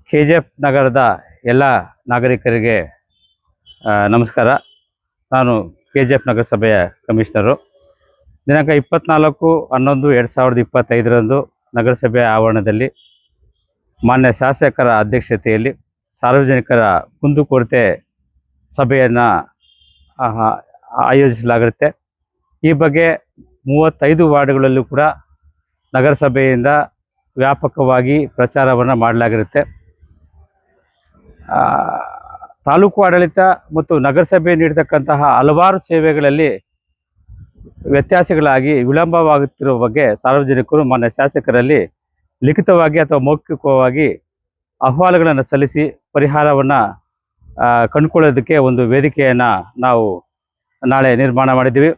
KGF ನಗರದ ಎಲ್ಲ ನಾಗರಿಕರಿಗೆ ನಮಸ್ಕಾರ. ನಾನು KGF ನಗರಸಭೆಯ ಕಮಿಷನರು. ದಿನಾಂಕ 24/11/2025 ನಗರಸಭೆಯ ಆವರಣದಲ್ಲಿ ಮಾನ್ಯ ಶಾಸಕರ ಅಧ್ಯಕ್ಷತೆಯಲ್ಲಿ ಸಾರ್ವಜನಿಕರ ಕುಂದುಕೊರತೆ ಸಭೆಯನ್ನು ಆಯೋಜಿಸಲಾಗಿರುತ್ತೆ. ಈ ಬಗ್ಗೆ 35 ವಾರ್ಡ್ಗಳಲ್ಲೂ ಕೂಡ ನಗರಸಭೆಯಿಂದ ವ್ಯಾಪಕವಾಗಿ ಪ್ರಚಾರವನ್ನು ಮಾಡಲಾಗಿರುತ್ತೆ. ತಾಲೂಕು ಆಡಳಿತ ಮತ್ತು ನಗರಸಭೆ ನೀಡತಕ್ಕಂತಹ ಹಲವಾರು ಸೇವೆಗಳಲ್ಲಿ ವ್ಯತ್ಯಾಸಗಳಾಗಿ ವಿಳಂಬವಾಗುತ್ತಿರುವ ಬಗ್ಗೆ ಸಾರ್ವಜನಿಕರು ಮಾನ್ಯ ಶಾಸಕರಲ್ಲಿ ಲಿಖಿತವಾಗಿ ಅಥವಾ ಮೌಖಿಕವಾಗಿ ಅಹವಾಲುಗಳನ್ನು ಸಲ್ಲಿಸಿ ಪರಿಹಾರವನ್ನು ಕಂಡುಕೊಳ್ಳೋದಕ್ಕೆ ಒಂದು ವೇದಿಕೆಯನ್ನು ನಾವು ನಾಳೆ ನಿರ್ಮಾಣ ಮಾಡಿದ್ದೀವಿ.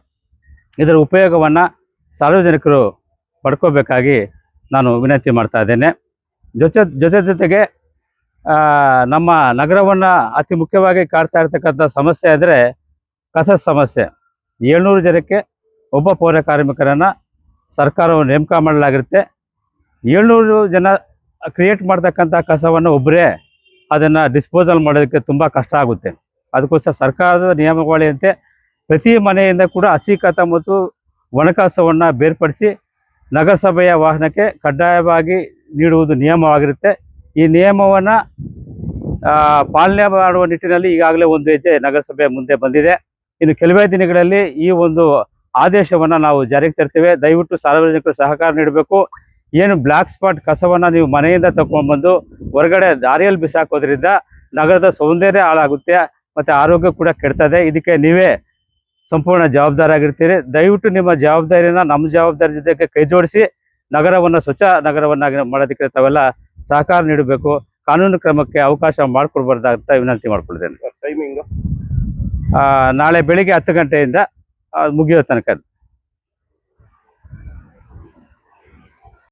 ಇದರ ಉಪಯೋಗವನ್ನು ಸಾರ್ವಜನಿಕರು ಪಡ್ಕೋಬೇಕಾಗಿ ನಾನು ವಿನಂತಿ ಮಾಡ್ತಾ ಇದ್ದೇನೆ. ಜೊತೆಗೆ ನಮ್ಮ ನಗರವನ್ನು ಅತಿ ಮುಖ್ಯವಾಗಿ ಕಾಡ್ತಾ ಇರ್ತಕ್ಕಂಥ ಸಮಸ್ಯೆ ಅಂದರೆ ಕಸದ ಸಮಸ್ಯೆ. 700 ಜನಕ್ಕೆ ಒಬ್ಬ ಪೌರ ಕಾರ್ಮಿಕರನ್ನು ಸರ್ಕಾರವು ನೇಮಕ ಮಾಡಲಾಗಿರುತ್ತೆ. 700 ಜನ ಕ್ರಿಯೇಟ್ ಮಾಡ್ತಕ್ಕಂಥ ಕಸವನ್ನು ಒಬ್ಬರೇ ಅದನ್ನು ಡಿಸ್ಪೋಸಲ್ ಮಾಡೋದಕ್ಕೆ ತುಂಬ ಕಷ್ಟ ಆಗುತ್ತೆ. ಅದಕ್ಕೋಸ್ಕರ ಸರ್ಕಾರದ ನಿಯಮಾವಳಿಯಂತೆ ಪ್ರತಿ ಮನೆಯಿಂದ ಕೂಡ ಹಸಿ ಕಸ ಮತ್ತು ಒಣಕಸವನ್ನು ಬೇರ್ಪಡಿಸಿ ನಗರಸಭೆಯ ವಾಹನಕ್ಕೆ ಕಡ್ಡಾಯವಾಗಿ ನೀಡುವುದು ನಿಯಮವಾಗಿರುತ್ತೆ. ಈ ನಿಯಮವನ್ನು ಪಾಲನೆ ಮಾಡುವ ನಿಟ್ಟಿನಲ್ಲಿ ಈಗಾಗಲೇ ಒಂದು ಹೆಜ್ಜೆ ನಗರಸಭೆ ಮುಂದೆ ಬಂದಿದೆ. ಇನ್ನು ಕೆಲವೇ ದಿನಗಳಲ್ಲಿ ಈ ಒಂದು ಆದೇಶವನ್ನು ನಾವು ಜಾರಿಗೆ ತರ್ತೇವೆ. ದಯವಿಟ್ಟು ಸಾರ್ವಜನಿಕರು ಸಹಕಾರ ನೀಡಬೇಕು. ಏನು ಬ್ಲ್ಯಾಕ್ ಸ್ಪಾಟ್ ಕಸವನ್ನು ನೀವು ಮನೆಯಿಂದ ತಗೊಂಡ್ಬಂದು ಹೊರಗಡೆ ದಾರಿಯಲ್ಲಿ ಬಿಸಾಕೋದ್ರಿಂದ ನಗರದ ಸೌಂದರ್ಯ ಹಾಳಾಗುತ್ತೆ ಮತ್ತು ಆರೋಗ್ಯ ಕೂಡ ಕೆಡ್ತದೆ. ಇದಕ್ಕೆ ನೀವೇ ಸಂಪೂರ್ಣ ಜವಾಬ್ದಾರಿಯಾಗಿರ್ತೀರಿ. ದಯವಿಟ್ಟು ನಿಮ್ಮ ಜವಾಬ್ದಾರಿಯನ್ನು ನಮ್ಮ ಜವಾಬ್ದಾರಿ ಜೊತೆಗೆ ಕೈ ಜೋಡಿಸಿ ನಗರವನ್ನು ಸ್ವಚ್ಛ ನಗರವನ್ನಾಗಿ ಮಾಡೋದಕ್ಕೆ ತಾವೆಲ್ಲ ಸಹಕಾರ ನೀಡಬೇಕು. ಕಾನೂನು ಕ್ರಮಕ್ಕೆ ಅವಕಾಶ ಮಾಡಿಕೊಡ್ಬಾರ್ದಂತ ವಿನಂತಿ ಮಾಡ್ಕೊಳ್ತೇನೆ. ಟೈಮಿಂಗು ನಾಳೆ ಬೆಳಿಗ್ಗೆ 10 ಗಂಟೆಯಿಂದ ಮುಗಿಯೋ ತನಕ.